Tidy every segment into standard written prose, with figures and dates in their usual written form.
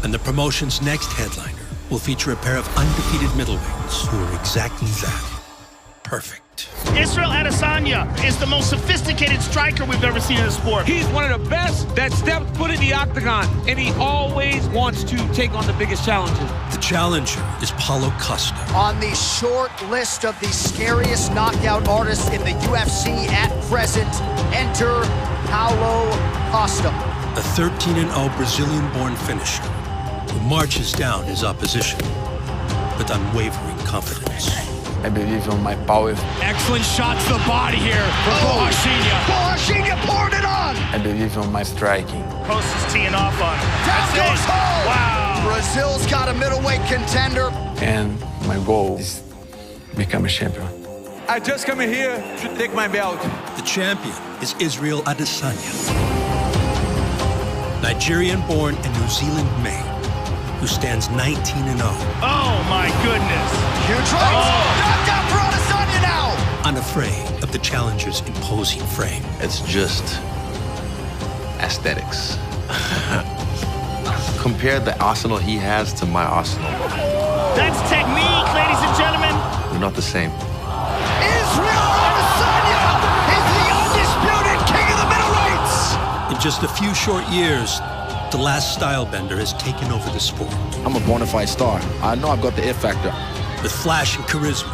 And the promotion's next headliner will feature a pair of undefeated middleweights who are exactly that. Perfect. Israel Adesanya is the most sophisticated striker we've ever seen in the sport. He's one of the best that stepped foot in the octagon, and he always wants to take on the biggest challenges. The challenger is Paulo Costa. On the short list of the scariest knockout artists in the UFC at present, enter Paulo Costa. A 13-0 Brazilian-born finisher who marches down his opposition with unwavering confidence. I believe on my power. Excellent shot to the body here from Adesanya. Adesanya poured it on! I believe on my striking. Costa's teeing off on him. Down goes home! Wow! Brazil's got a middleweight contender. And my goal is become a champion. I just come in here to take my belt. The champion is Israel Adesanya. Nigerian-born and New Zealand-made, who stands 19-0. Oh, my goodness. Huge right. Knocked out for Adesanya now. Unafraid of the challenger's imposing frame. It's just aesthetics. Compare the arsenal he has to my arsenal. That's technique, ladies and gentlemen. We're not the same. Israel Adesanya is the undisputed king of the middleweights. In just a few short years, the last stylebender has taken over the sport. I'm a bona fide star. I know I've got the it factor. With flash and charisma,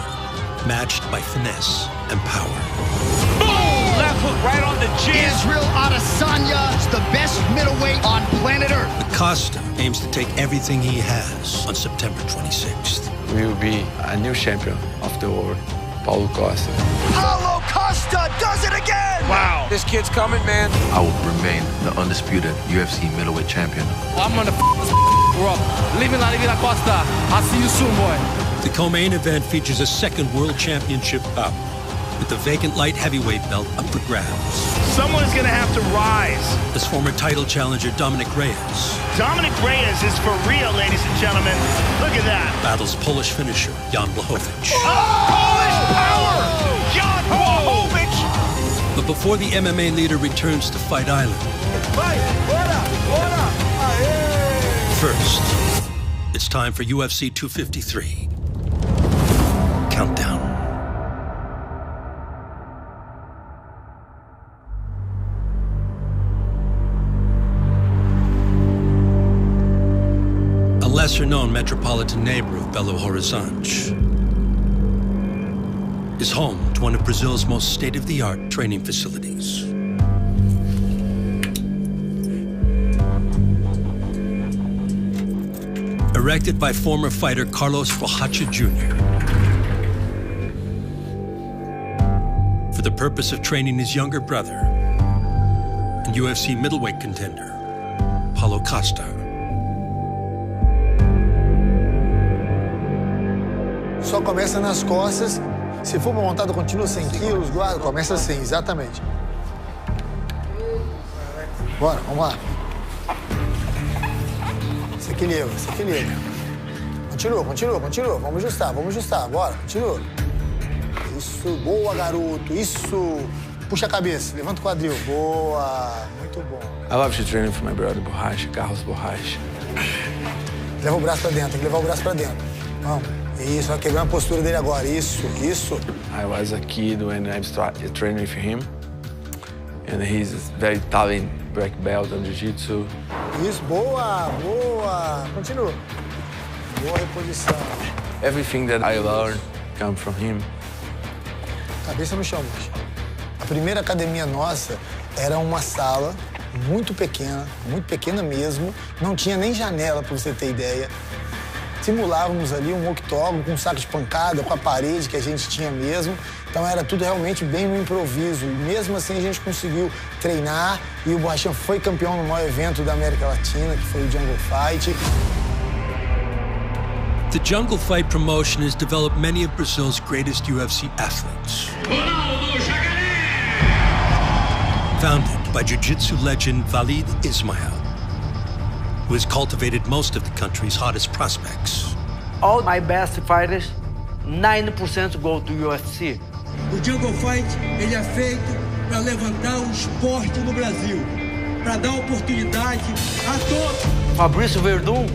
matched by finesse and power. Boom! Left hook right on the chin. Israel Adesanya is the best middleweight on planet Earth. But Costa aims to take everything he has on September 26th. We will be a new champion of the world, Paulo Costa. Paulo Costa does it again! Wow. This kid's coming, man. I will remain the undisputed UFC middleweight champion. I'm gonna bro. Living La Divina Costa. I'll see you soon, boy. The co-main event features a second world championship bout, with the vacant light heavyweight belt up for grabs. Someone's going to have to rise. As former title challenger Dominic Reyes Dominic Reyes is for real, ladies and gentlemen. Look at that. battles Polish finisher Jan Blachowicz. Polish power! Jan Blachowicz! But before the MMA leader returns to Fight Island, first, it's time for UFC 253. Countdown. A lesser-known metropolitan neighbor of Belo Horizonte is home to one of Brazil's most state-of-the-art training facilities. Erected by former fighter Carlos Forjacha Jr. for the purpose of training his younger brother and UFC middleweight contender, Paulo Costa. Só começa nas costas. Se for uma montada contínua 100 quilos, guarda, começa assim, exatamente. Bora, vamos lá. Se equilibra, se equilibra. Continua, continua, continua. Vamos ajustar, bora, continua. Isso, boa, garoto, isso. Puxa a cabeça, levanta o quadril. Boa, muito bom. I love to train with my brother Borracha, Carlos Borracha. Leva o braço pra dentro, tem que levar o braço pra dentro. Vamos. Isso, vai quebrar a postura dele agora. Isso, isso. I was a kid when I started training with him. And he's very talented black belt on jiu-jitsu. Isso, boa, boa. Continua. Boa reposição. Everything that I learned comes from him. Cabeça no chão, bicho. A primeira academia nossa era uma sala muito pequena mesmo. Não tinha nem janela, pra você ter ideia. Simulávamos ali um octógono com um saco de pancada, com a parede que a gente tinha mesmo. Então era tudo realmente bem no improviso. E mesmo assim a gente conseguiu treinar e o Borrachinha foi campeão no maior evento da América Latina, que foi o Jungle Fight. The Jungle Fight promotion has developed many of Brazil's greatest UFC athletes. Founded by jiu-jitsu legend Walid Ismail, who has cultivated most of the country's hottest prospects. All my best fighters, 90% go to UFC. O Jungle Fight, ele é feito para levantar o esporte no Brasil, para dar oportunidade a todos. Fabrício Verdun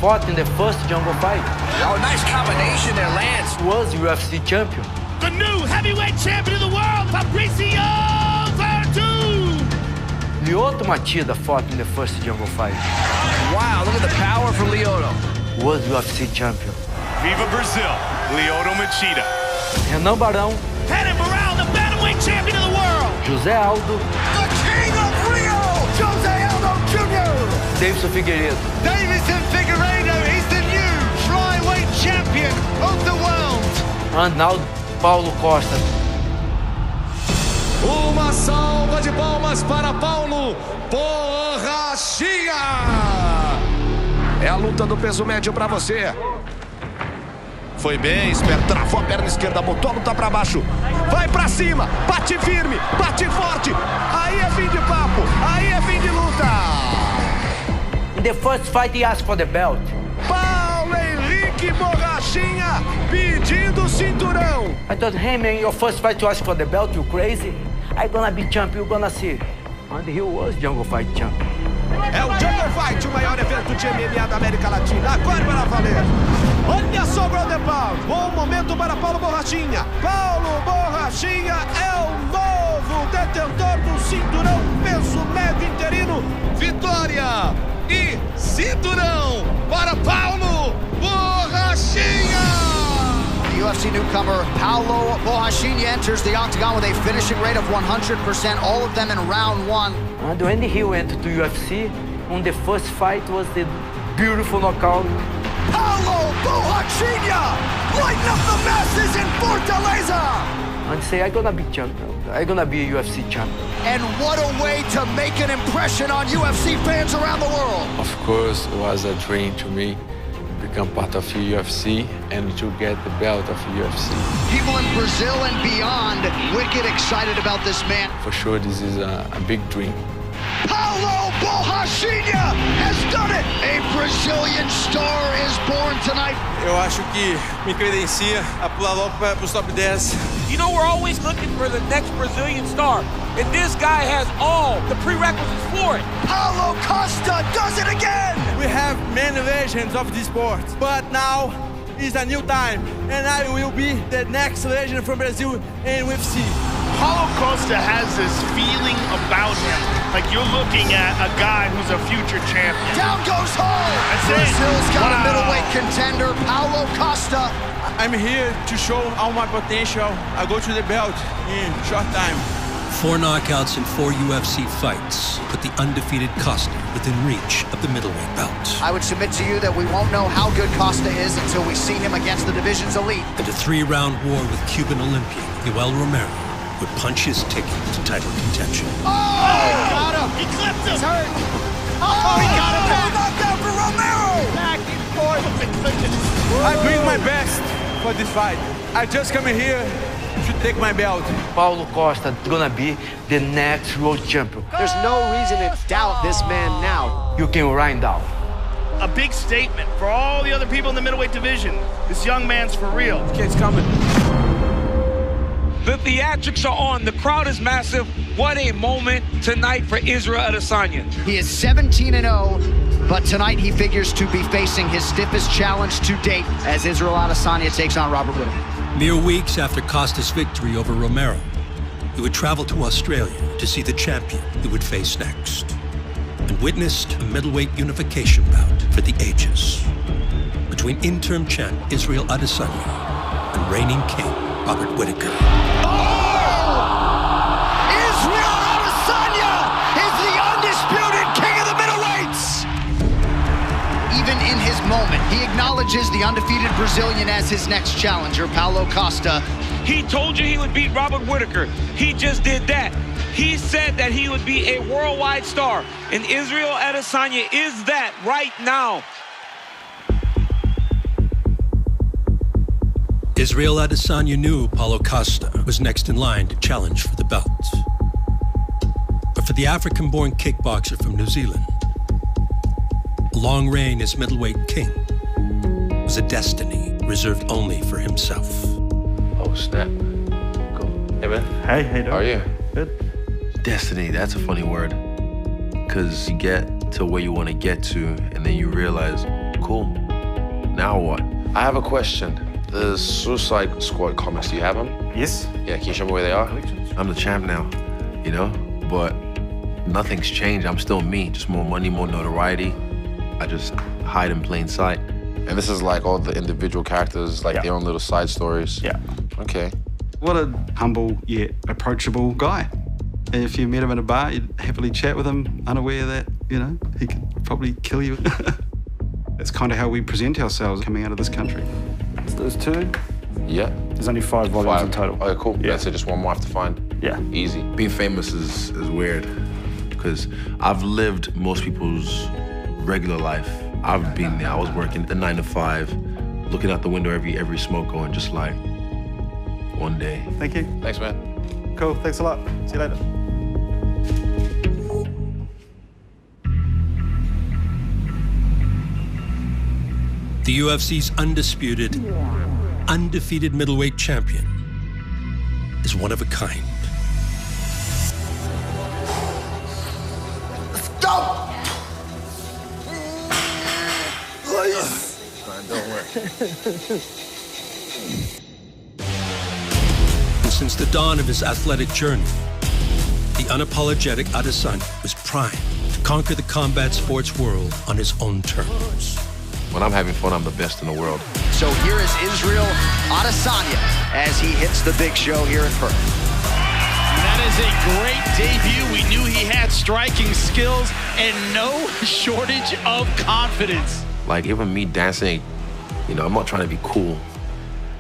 fought in the first jungle fight. Oh, nice combination there, Lance. Was UFC champion. The new heavyweight champion of the world, Fabrício Verdun! Lyoto Machida fought in the first jungle fight. Wow, look at the power from Lyoto. Was UFC champion. Viva Brazil, Lyoto Machida. Renan Barão. Renan Barão, the bantamweight champion of the world. José Aldo. The king of Rio, José Aldo Jr. Davidson Figueiredo. Davison Figueiredo is the new flyweight champion of the world. And now Paulo Costa. Uma salva de palmas para Paulo Borrachinha. É a luta do peso médio para você. Foi bem, esperto, travou a perna esquerda, botou a luta para baixo. Vai para cima, bate firme, bate forte. Aí é fim de papo, aí é fim de luta. In the first fight he asked for the belt. Paulo Henrique Borrachinha pedindo cinturão. I told him, hey man, your first fight to ask for the belt, you crazy? I gonna be champion, you gonna see. And he was jungle fight champion. É o Jungle Fight, o maior evento de MMA da América Latina. Agora para valer. Olha só o ground and pound. Bom momento para Paulo Borrachinha. Paulo Borrachinha é o novo detentor do cinturão peso médio interino. Vitória e cinturão para Paulo Borrachinha. The UFC newcomer Paulo Borrachinha enters the octagon with a finishing rate of 100%, all of them in round one. And when he went to UFC, on the first fight was the beautiful knockout. Paulo Borrachinha, lighten up the masses in Fortaleza. And say, I'm gonna be champion. I'm gonna be a UFC champion. And what a way to make an impression on UFC fans around the world. Of course, it was a dream to me. Become part of the UFC and to get the belt of the UFC. People in Brazil and beyond wicked excited about this man. For sure, this is a big dream. Paulo Borrachinha has done it! A Brazilian star is born tonight. Eu acho que me credencia a pular logo para os top 10. You know, we're always looking for the next Brazilian star, and this guy has all the prerequisites for it. Paulo Costa does it again! We have many legends of this sport, but now is a new time, and I will be the next legend from Brazil in UFC. Paulo Costa has this feeling about him, like you're looking at a guy who's a future champion. Down goes Hall! Brazil's got a middleweight contender, Paulo Costa. I'm here to show all my potential. I go to the belt in short time. 4 knockouts in 4 UFC fights put the undefeated Costa within reach of the middleweight belt. I would submit to you that we won't know how good Costa is until we see him against the division's elite. And a 3-round war with Cuban Olympian Yoel Romero would punch his ticket to title contention. Oh! He got him! He clipped him! He's hurt! Oh, he got him back! Knockout for Romero! Back and forth. I bring my best for this fight. I just come here to take my belt. Paulo Costa is gonna be the next world champion. There's no reason to doubt this man now. You can write down. A big statement for all the other people in the middleweight division. This young man's for real. The kid's coming. The theatrics are on. The crowd is massive. What a moment tonight for Israel Adesanya. He is 17-0, but tonight he figures to be facing his stiffest challenge to date as Israel Adesanya takes on Robert Whittaker. Mere weeks after Costa's victory over Romero, he would travel to Australia to see the champion he would face next, and witnessed a middleweight unification bout for the ages between interim champ Israel Adesanya and reigning king Robert Whittaker. Israel Adesanya is the undisputed king of the middleweights! Even in his moment, he acknowledges the undefeated Brazilian as his next challenger, Paulo Costa. He told you he would beat Robert Whittaker. He just did that. He said that he would be a worldwide star, and Israel Adesanya is that right now. Israel Adesanya knew Paulo Costa was next in line to challenge for the belt. But for the African-born kickboxer from New Zealand, a long reign as middleweight king was a destiny reserved only for himself. Oh, snap. Go. Hey, man. Hey, how you doing? How are you? Good. Destiny, that's a funny word. Because you get to where you want to get to, and then you realize, cool, now what? I have a question. The Suicide Squad comics, do you have them? Yes. Yeah, can you show me where they are? I'm the champ now, you know? But nothing's changed. I'm still me, just more money, more notoriety. I just hide in plain sight. And this is like all the individual characters, like their own little side stories? Yeah. Okay. What a humble yet approachable guy. And if you met him in a bar, you'd happily chat with him, unaware that, you know, he could probably kill you. That's kind of how we present ourselves coming out of this country. There's 2? Yeah. There's only 5 volumes in total. Okay, cool. Yeah. That's it, just one more I have to find. Yeah. Easy. Being famous is weird, because I've lived most people's regular life. I've been there. I was working a 9 to 5, looking out the window every smoke going, just like, one day. Thank you. Thanks, man. Cool, thanks a lot. See you later. The UFC's undefeated middleweight champion is one of a kind. Stop! Please. Fine, don't worry. And since the dawn of his athletic journey, the unapologetic Adesanya was primed to conquer the combat sports world on his own terms. When I'm having fun, I'm the best in the world. So here is Israel Adesanya as he hits the big show here in Perth. That is a great debut. We knew he had striking skills and no shortage of confidence. Like, even me dancing, you know, I'm not trying to be cool.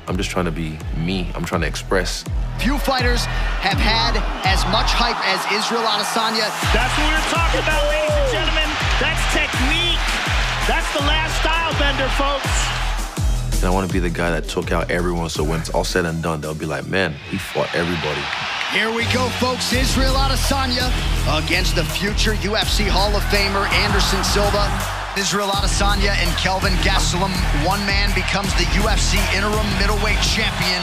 I'm just trying to be me. I'm trying to express. Few fighters have had as much hype as Israel Adesanya. That's what we're talking about, ladies and gentlemen. That's technique. That's the last style bender, folks. And I want to be the guy that took out everyone, so when it's all said and done, they'll be like, man, he fought everybody. Here we go, folks. Israel Adesanya against the future UFC Hall of Famer Anderson Silva. Israel Adesanya and Kelvin Gastelum. One man becomes the UFC interim middleweight champion.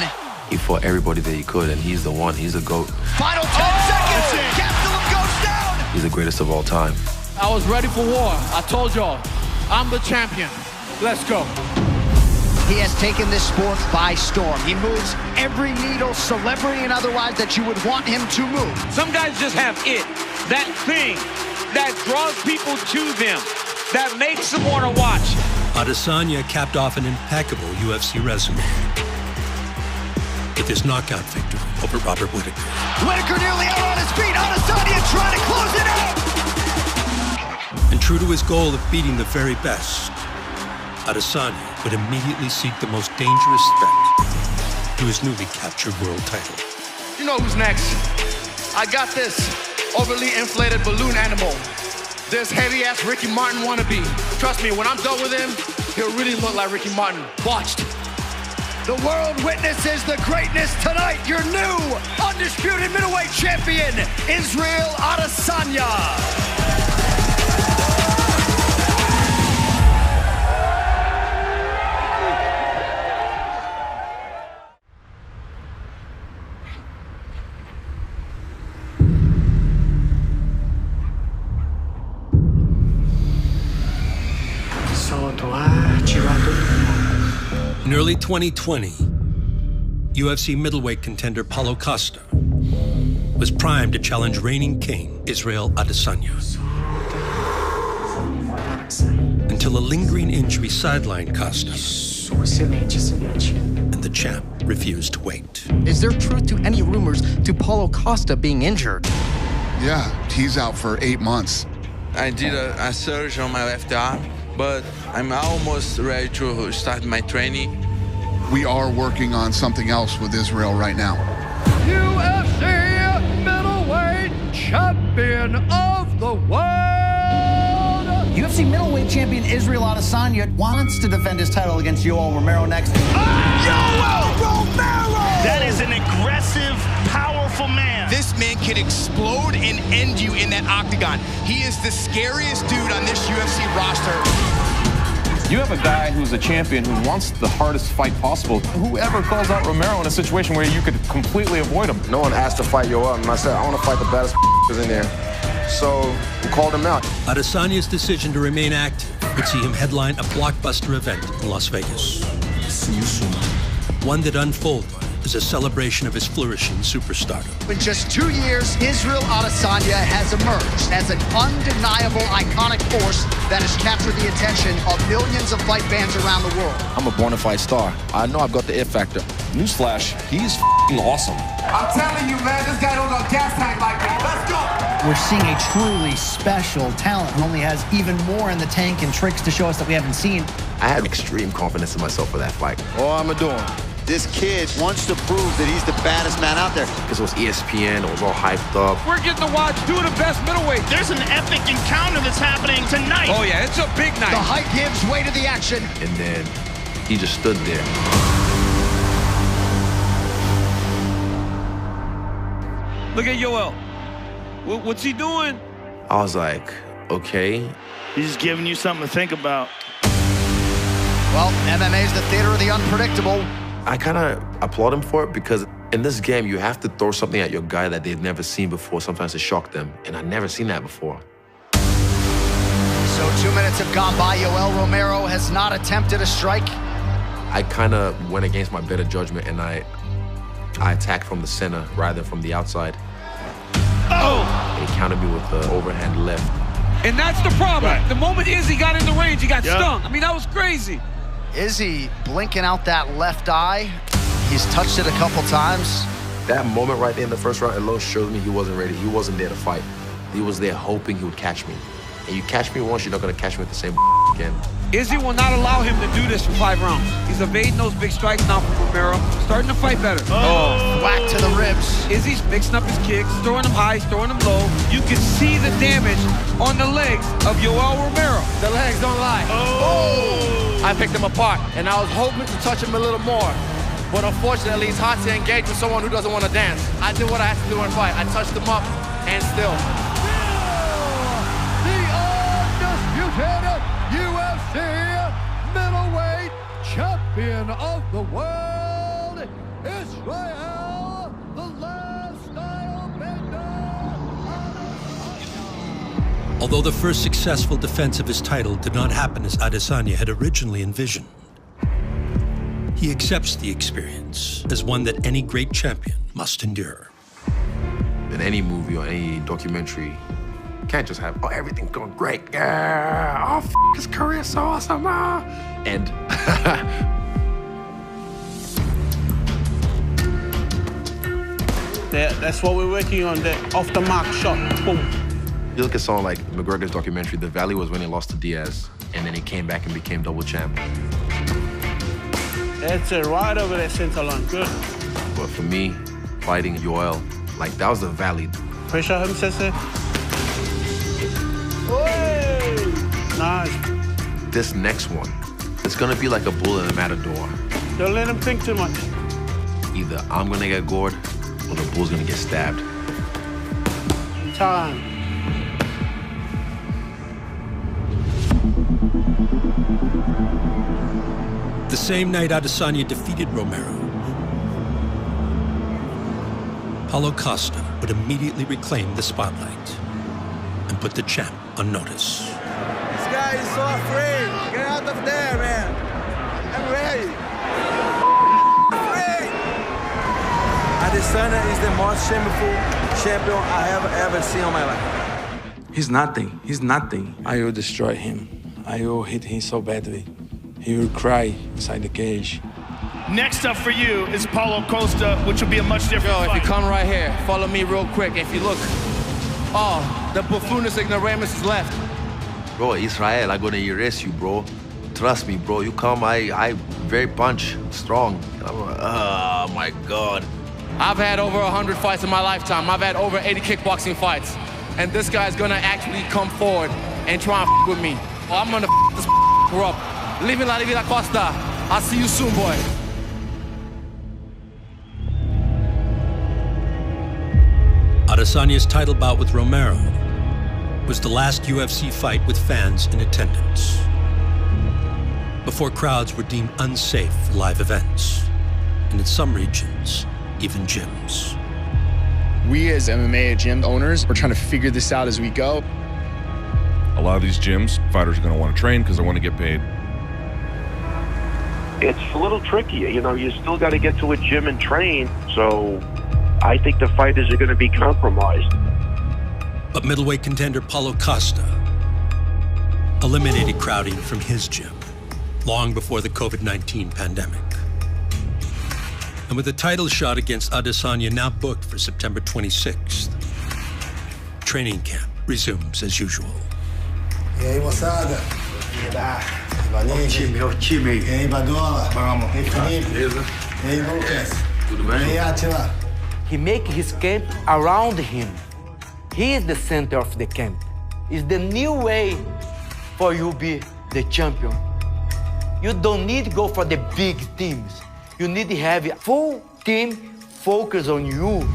He fought everybody that he could, and he's the one. He's the GOAT. Final 10 seconds. Gastelum goes down. He's the greatest of all time. I was ready for war. I told y'all, I'm the champion. Let's go. He has taken this sport by storm. He moves every needle, celebrity and otherwise, that you would want him to move. Some guys just have it, that thing that draws people to them, that makes them want to watch. Adesanya capped off an impeccable UFC resume with his knockout victory over Robert Whitaker. Whitaker nearly out on his feet. Adesanya trying to close it out. And true to his goal of beating the very best, Adesanya would immediately seek the most dangerous threat to his newly captured world title. You know who's next? I got this overly inflated balloon animal. This heavy-ass Ricky Martin wannabe. Trust me, when I'm done with him, he'll really look like Ricky Martin. Watched. The world witnesses the greatness tonight. Your new undisputed middleweight champion, Israel Adesanya. In early 2020, UFC middleweight contender Paulo Costa was primed to challenge reigning king Israel Adesanya. Until a lingering injury sidelined Costa, and the champ refused to wait. Is there truth to any rumors to Paulo Costa being injured? Yeah, he's out for 8 months. I did a surgery on my left arm, but I'm almost ready to start my training. We are working on something else with Israel right now. UFC middleweight champion of the world! UFC middleweight champion Israel Adesanya wants to defend his title against Yoel Romero next. Yoel Romero! That is an aggressive, powerful man. This man can explode and end you in that octagon. He is the scariest dude on this UFC roster. You have a guy who's a champion who wants the hardest fight possible. Whoever calls out Romero in a situation where you could completely avoid him? No one asked to fight Yoel, and I said, I want to fight the baddest in there. so we called him out. Adesanya's decision to remain active would see him headline a blockbuster event in Las Vegas. See you soon. One that unfolded as a celebration of his flourishing superstardom. In just 2 years, Israel Adesanya has emerged as an undeniable, iconic force that has captured the attention of millions of fight fans around the world. I'm a bona fide star. I know I've got the it factor. Newsflash, he's awesome. I'm telling you, man, this guy don't got gas tank like me. Let's go. We're seeing a truly special talent who only has even more in the tank and tricks to show us that we haven't seen. I had extreme confidence in myself for that fight. Oh, I'm doing. This kid wants to prove that he's the baddest man out there. Because it was ESPN, it was all hyped up. We're getting to watch two of the best middleweights. There's an epic encounter that's happening tonight. Oh, yeah, it's a big night. The hype gives way to the action. And then he just stood there. Look at Yoel. What's he doing? I was like, okay. He's just giving you something to think about. Well, MMA is the theater of the unpredictable. I kind of applaud him for it because in this game, you have to throw something at your guy that they've never seen before, sometimes to shock them. And I've never seen that before. So 2 minutes have gone by. Yoel Romero has not attempted a strike. I kind of went against my better judgment and I attacked from the center rather than from the outside. Oh! And he countered me with the overhand left. And that's the problem. Right. The moment Izzy got in the range, he got stung. I mean, that was crazy. Izzy blinking out that left eye. He's touched it a couple times. That moment right there in the first round alone shows me he wasn't ready. He wasn't there to fight. He was there hoping he would catch me. And you catch me once, you're not going to catch me with the same again. Izzy will not allow him to do this for 5 rounds. He's evading those big strikes now from Romero. Starting to fight better. Oh, whack to the ribs. Izzy's mixing up his kicks, throwing them high, throwing them low. You can see the damage on the legs of Yoel Romero. The legs don't lie. Oh! I picked him apart, and I was hoping to touch him a little more. But unfortunately, it's hard to engage with someone who doesn't want to dance. I did what I had to do in fight. I touched him up, and still. UFC middleweight champion of the world, Israel, the lifestyle bender. Although the first successful defense of his title did not happen as Adesanya had originally envisioned, he accepts the experience as one that any great champion must endure. In any movie or any documentary, you can't just have, oh, everything's going great. Yeah, oh, his career's so awesome. And that's what we're working on, the off-the-mark shot, boom. You look at someone like McGregor's documentary, the value was when he lost to Diaz, and then he came back and became double champ. That's it, right over there, center line, good. But for me, fighting Yoel, like, that was the valley. Pressure him, Sensei. Nice. This next one, it's gonna be like a bull in a matador. Don't let him think too much. Either I'm gonna get gored, or the bull's gonna get stabbed. Time. The same night Adesanya defeated Romero, Paulo Costa would immediately reclaim the spotlight and put the champ on notice. This guy is so afraid. Get out of there, man. I'm ready. Afraid. Adesanya is the most shameful champion I have ever seen in my life. He's nothing. He's nothing. I will destroy him. I will hit him so badly. He will cry inside the cage. Next up for you is Paulo Costa, which will be a much different fight. If you come right here, follow me real quick. If you look, oh, the buffoonist ignoramus is left. Bro, Israel, I'm gonna erase you, bro. Trust me, bro. You come, I very punch, strong. Oh my God. I've had over 100 fights in my lifetime. I've had over 80 kickboxing fights. And this guy's gonna actually come forward and try and f with me. Well, I'm gonna f this up. Living La Vida Costa. I'll see you soon, boy. Adesanya's title bout with Romero was the last UFC fight with fans in attendance, before crowds were deemed unsafe for live events, and in some regions, even gyms. We as MMA gym owners are trying to figure this out as we go. A lot of these gyms, fighters are going to want to train because they want to get paid. It's a little tricky. You know, you still got to get to a gym and train. So I think the fighters are going to be compromised. But middleweight contender Paulo Costa eliminated crowding from his gym long before the COVID-19 pandemic. And with the title shot against Adesanya now booked for September 26th, training camp resumes as usual. E aí, moçada? Valente. Meu time. E aí, Badola? Vamos. E aí, Felipe? Beleza. E aí, Lucas? Tudo bem? E aí, Atila? He make his camp around him. He is the center of the camp. It's the new way for you be the champion. You don't need to go for the big teams. You need to have a full team focus on you.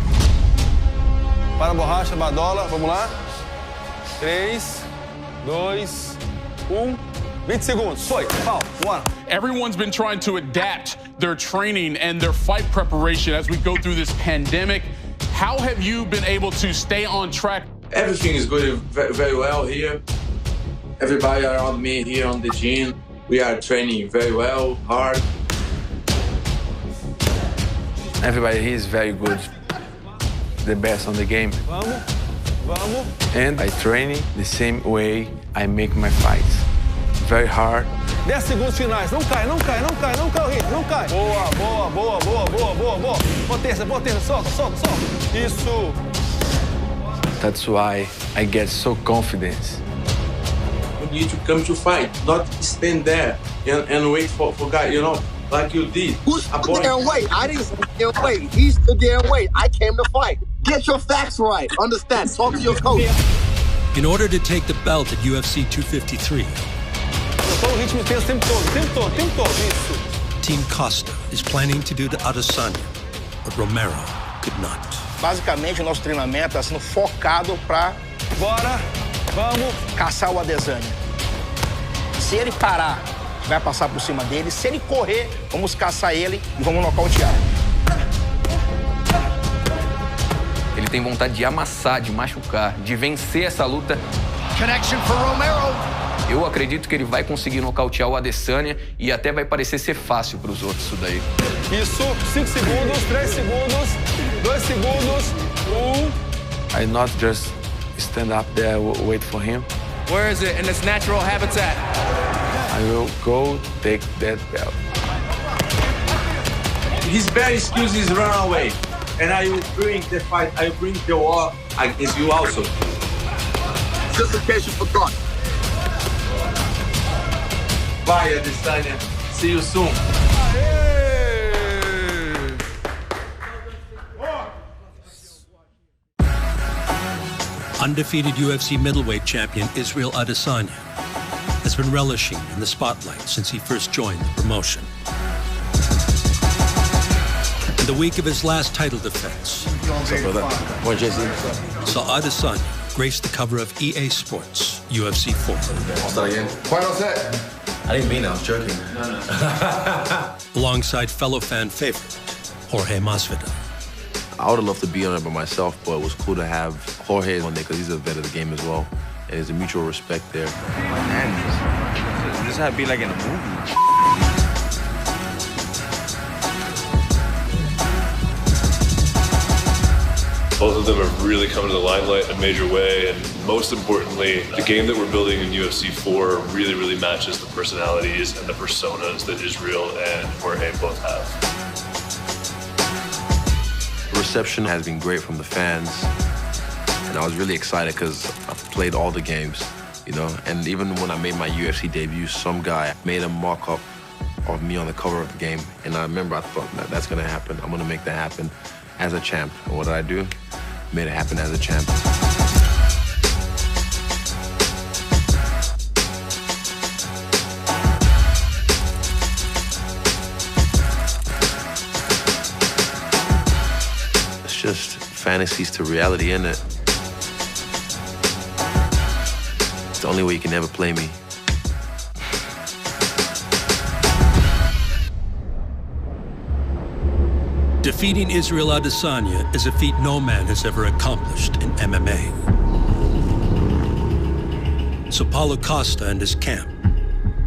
Para a borracha, Badola. Vamos lá. 3, 2, 1. 20 segundos. Foi. Pau. Bora. Everyone's been trying to adapt their training and their fight preparation as we go through this pandemic. How have you been able to stay on track? Everything is going very well here. Everybody around me here on the gym, we are training very well, hard. Everybody here is very good, the best on the game. Vamos, vamos. And I train the same way I make my fights. Very hard. 10 segundos finais. Não cai, não cai, não cai, não cai o ritmo, não cai. Boa, boa, boa, boa, boa, boa, boa. Potência, potência, solta, solta, solta. Isso. That's why I get so confident. You need to come to fight, not stand there and wait for guys, you know, like you did. Who stood there and wait? I didn't stand there and wait. He stood there and wait. I came to fight. Get your facts right. Understand. Talk to your coach. In order to take the belt at UFC 253, Eu tô no ritmo intenso o tempo todo, o tempo todo, o tempo todo. Isso. Team Costa is planning to do to Adesanya what Romero could not. Basicamente, o nosso treinamento está sendo focado para Bora, vamos. caçar o Adesanya. Se ele parar, vai passar por cima dele. Se ele correr, vamos caçar ele e vamos nocautear. Ele tem vontade de amassar, de machucar, de vencer essa luta. Connection for Romero. Eu acredito que ele vai conseguir nocautear o Adesanya e até vai parecer ser fácil para os outros isso daí. Isso, 5 segundos, 3 segundos, 2 segundos, 1. I not just stand up there, wait for him. Where is it in its natural habitat? I will go take that belt. His best skills is run away. And I will bring the fight, I will bring the war against you also. Just in case you forgot. Bye, Adesanya. See you soon. Undefeated UFC middleweight champion Israel Adesanya has been relishing in the spotlight since he first joined the promotion. In the week of his last title defense, saw Adesanya grace the cover of EA Sports UFC 4. Final set. I didn't mean it, I was joking. Alongside fellow fan favorite Jorge Masvidal. I would have loved to be on it by myself, but it was cool to have Jorge on there because he's a vet of the game as well. And there's a mutual respect there. Man, this had to be like in a movie. Both of them are really coming to the limelight in a major way, and most importantly, the game that we're building in UFC 4 really, really matches the personalities and the personas that Israel and Jorge both have. The reception has been great from the fans, and I was really excited because I've played all the games, you know, and even when I made my UFC debut, some guy made a mock-up of me on the cover of the game, and I remember I thought, that's gonna happen, I'm gonna make that happen as a champ. And what did I do? Made it happen as a champ. It's just fantasies to reality, isn't it? It's the only way you can ever play me. Defeating Israel Adesanya is a feat no man has ever accomplished in MMA. So Paulo Costa and his camp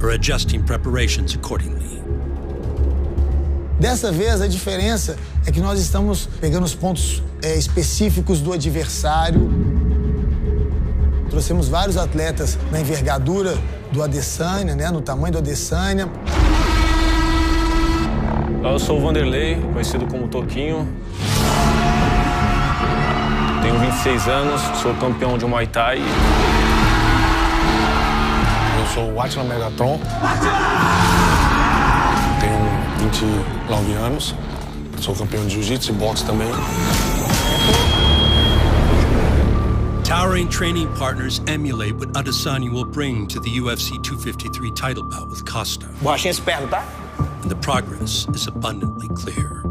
are adjusting preparations accordingly. Dessa vez, a diferença é que nós estamos pegando os pontos específicos do adversário. Trouxemos vários atletas na envergadura do Adesanya, né, no tamanho do Adesanya. Eu sou o Vanderlei, conhecido como Toquinho. Tenho 26 anos, sou campeão de Muay Thai. Eu sou o Atila Megatron. Tenho 29 anos, sou campeão de Jiu-Jitsu e boxe também. Towering training partners emulate what Adesanya will bring to the UFC 253 title bout with Costa. Borrachinha esperto, tá? And the progress is abundantly clear.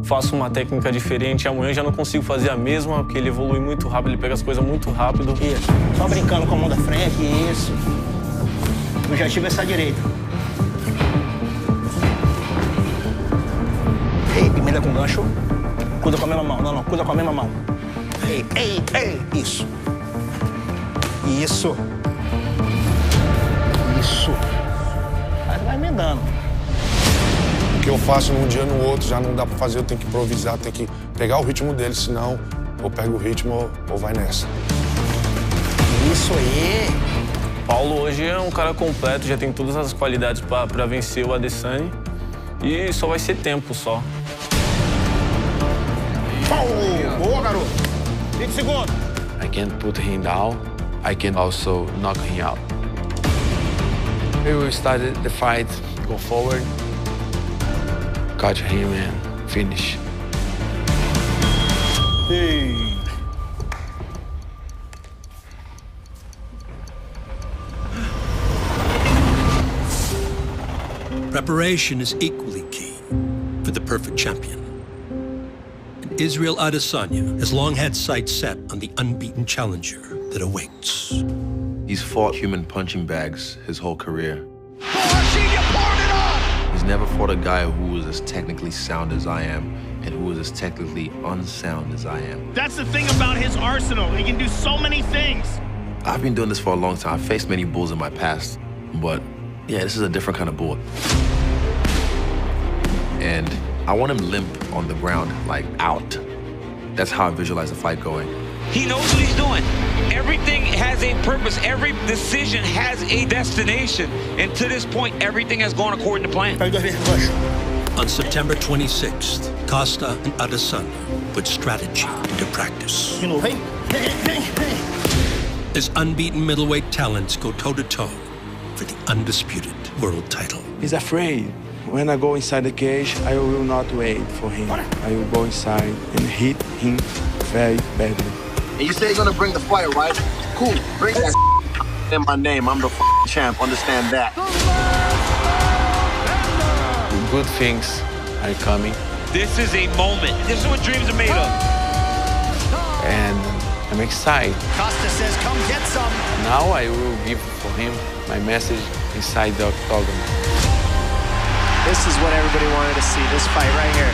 Faço uma técnica diferente, amanhã já não consigo fazer a mesma, porque ele evolui muito rápido, ele pega as coisas muito rápido. Isso, só brincando com a mão da frente, isso. O objetivo é essa direita. Ei, emenda com gancho. Cuida com a mesma mão, não, cuida com a mesma mão. Ei, ei, ei, isso. Isso. Isso. Aí vai emendando. O que eu faço num dia no outro já não dá pra fazer, eu tenho que improvisar, tenho que pegar o ritmo dele, senão ou pego o ritmo ou vai nessa. Isso aí. Paulo hoje é um cara completo, já tem todas as qualidades pra vencer o Adesanya e só vai ser tempo só. Boa, garoto. 20 segundos. I can put him down. I can also knock him out. We will start the fight, go forward, catch him and finish. Hey. Preparation is equally key for the perfect champion. And Israel Adesanya has long had sights set on the unbeaten challenger that awaits. He's fought human punching bags his whole career. He's never fought a guy who was as technically sound as I am and who was as technically unsound as I am. That's the thing about his arsenal. He can do so many things. I've been doing this for a long time. I've faced many bulls in my past, but yeah, this is a different kind of bull. And I want him limp on the ground, like out. That's how I visualize the fight going. He knows what he's doing. Everything has a purpose. Every decision has a destination. And to this point, everything has gone according to plan. On September 26th, Costa and Adesanya put strategy into practice. As unbeaten middleweight talents go toe-to-toe for the undisputed world title. He's afraid. When I go inside the cage, I will not wait for him. I will go inside and hit him very badly. And you say you're gonna bring the fight, right? Cool, bring that in my name. I'm the champ, understand that. Good things are coming. This is a moment. This is what dreams are made of. And I'm excited. Costa says, come get some. Now I will give for him my message inside the octagon. This is what everybody wanted to see, this fight right here.